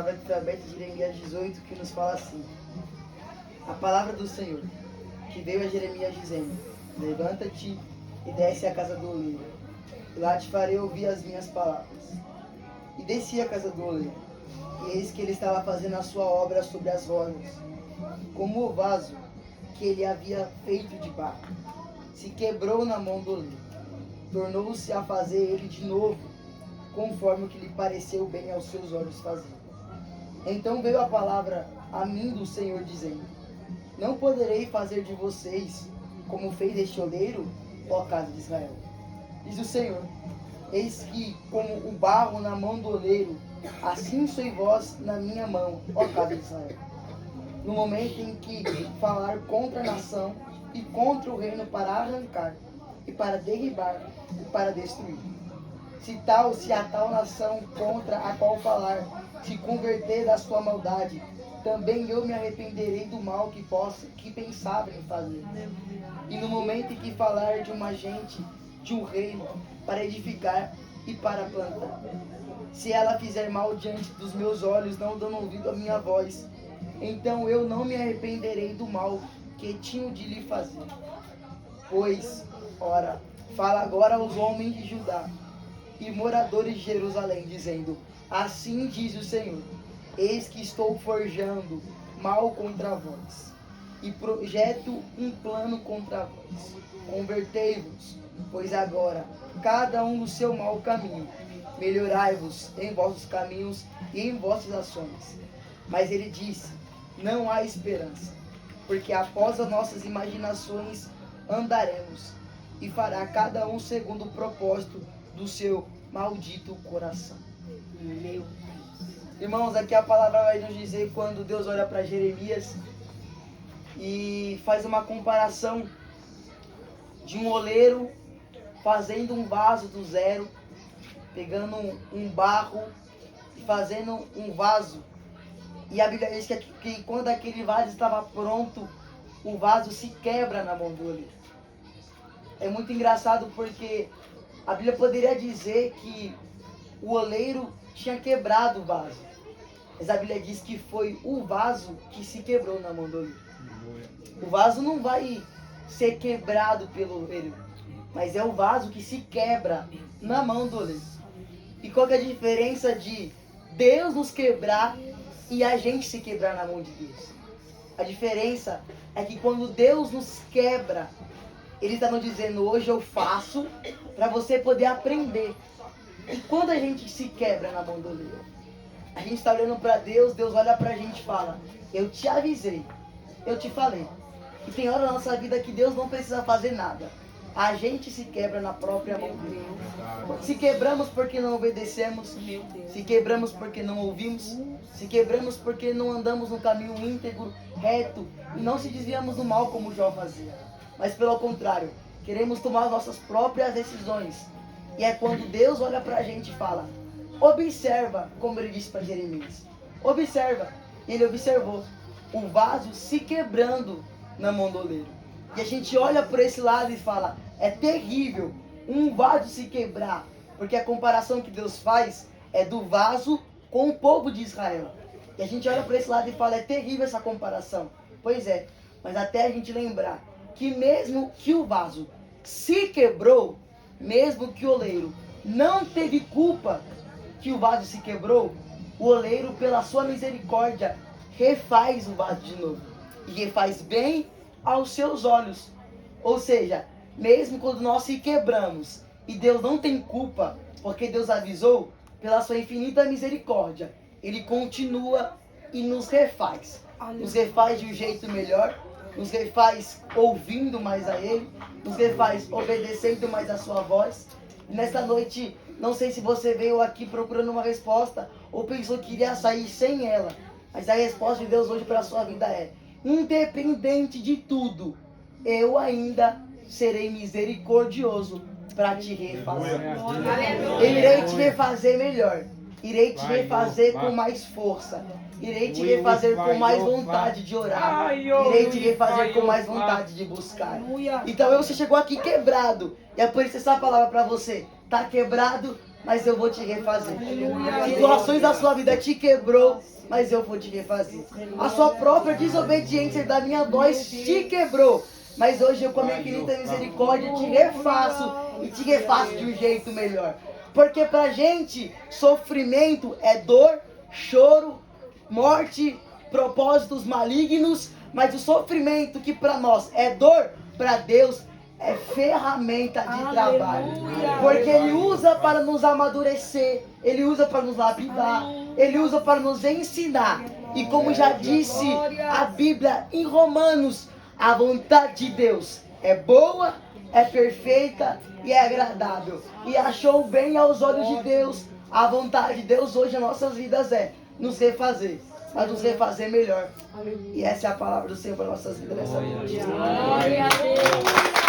palavra que foi aberta de Jeremias 18, que nos fala assim: a palavra do Senhor, que veio a Jeremias dizendo: levanta-te e desce à casa do oleiro, e lá te farei ouvir as minhas palavras. E desci à casa do oleiro, e eis que ele estava fazendo a sua obra sobre as rodas, como o vaso que ele havia feito de barro se quebrou na mão do oleiro, tornou-se a fazer ele de novo, conforme o que lhe pareceu bem aos seus olhos fazer. Então veio a palavra a mim do Senhor, dizendo: não poderei fazer de vocês como fez este oleiro, ó casa de Israel. Diz o Senhor: eis que, como o barro na mão do oleiro, assim sois vós na minha mão, ó casa de Israel. No momento em que falar contra a nação e contra o reino para arrancar, e para derribar, e para destruir. Se a tal nação contra a qual falar se converter da sua maldade, também eu me arrependerei do mal que pensava em fazer. E no momento em que falar de uma gente, de um reino, para edificar e para plantar, se ela fizer mal diante dos meus olhos, não dando ouvido à minha voz, então eu não me arrependerei do mal que tinham de lhe fazer. Pois, ora, fala agora aos homens de Judá e moradores de Jerusalém, dizendo: assim diz o Senhor: eis que estou forjando mal contra vós, e projeto um plano contra vós. Convertei-vos, pois agora, cada um no seu mau caminho, melhorai-vos em vossos caminhos e em vossas ações. Mas ele disse: não há esperança, porque após as nossas imaginações andaremos, e fará cada um segundo o propósito do seu maldito coração. Meu Deus. Irmãos, aqui a palavra vai nos dizer, quando Deus olha para Jeremias e faz uma comparação de um oleiro fazendo um vaso do zero, pegando um barro e fazendo um vaso. E a Bíblia diz que quando aquele vaso estava pronto, o vaso se quebra na mão do oleiro. É muito engraçado porque a Bíblia poderia dizer que o oleiro tinha quebrado o vaso, mas a Bíblia diz que foi o vaso que se quebrou na mão do oleiro. O vaso não vai ser quebrado pelo oleiro, mas é o vaso que se quebra na mão do oleiro. E qual que é a diferença de Deus nos quebrar e a gente se quebrar na mão de Deus? A diferença é que quando Deus nos quebra, Ele está nos dizendo: hoje eu faço para você poder aprender. E quando a gente se quebra na mão do oleiro, a gente está olhando para Deus, Deus olha para a gente e fala: eu te avisei, eu te falei. E tem hora na nossa vida que Deus não precisa fazer nada. A gente se quebra na própria mão dele. Se quebramos porque não obedecemos, se quebramos porque não ouvimos, se quebramos porque não andamos no caminho íntegro, reto, e não se desviamos do mal como Jó fazia. Mas pelo contrário, queremos tomar nossas próprias decisões. E é quando Deus olha pra gente e fala: observa, como ele disse para Jeremias, observa. E ele observou o vaso se quebrando na mão do oleiro. E a gente olha por esse lado e fala: é terrível um vaso se quebrar, porque a comparação que Deus faz é do vaso com o povo de Israel. E a gente olha por esse lado e fala: é terrível essa comparação. Pois é, mas até a gente lembrar que mesmo que o vaso se quebrou, mesmo que o oleiro não teve culpa que o vaso se quebrou, o oleiro, pela sua misericórdia, refaz o vaso de novo. E refaz bem aos seus olhos. Ou seja, mesmo quando nós se quebramos e Deus não tem culpa, porque Deus avisou, pela sua infinita misericórdia, Ele continua e nos refaz. Nos refaz de um jeito melhor, nos refaz ouvindo mais a Ele, nos refaz obedecendo mais a sua voz. E nesta noite, não sei se você veio aqui procurando uma resposta ou pensou que iria sair sem ela, mas a resposta de Deus hoje para a sua vida é: independente de tudo, eu ainda serei misericordioso para te refazer. Irei te refazer melhor. Irei te refazer com mais força. Irei te refazer com mais vontade de orar. Irei te refazer com mais vontade de buscar. Então você chegou aqui quebrado. E é por isso essa palavra para você. Tá quebrado, mas eu vou te refazer. Situações da sua vida te quebrou, mas eu vou te refazer. A sua própria desobediência da minha voz te quebrou, mas hoje eu, com a minha infinita misericórdia, te refaço e te refaço de um jeito melhor. Porque pra gente, sofrimento é dor, choro, morte, propósitos malignos, mas o sofrimento que pra nós é dor, pra Deus é ferramenta de trabalho. Porque Ele usa para nos amadurecer, Ele usa para nos lapidar, Ele usa para nos ensinar. E como já disse a Bíblia em Romanos, a vontade de Deus é boa, é perfeita e é agradável. E achou bem aos olhos de Deus. A vontade de Deus hoje em nossas vidas é nos refazer, mas nos refazer melhor. E essa é a palavra do Senhor para nossas vidas nessa noite. Glória a Deus.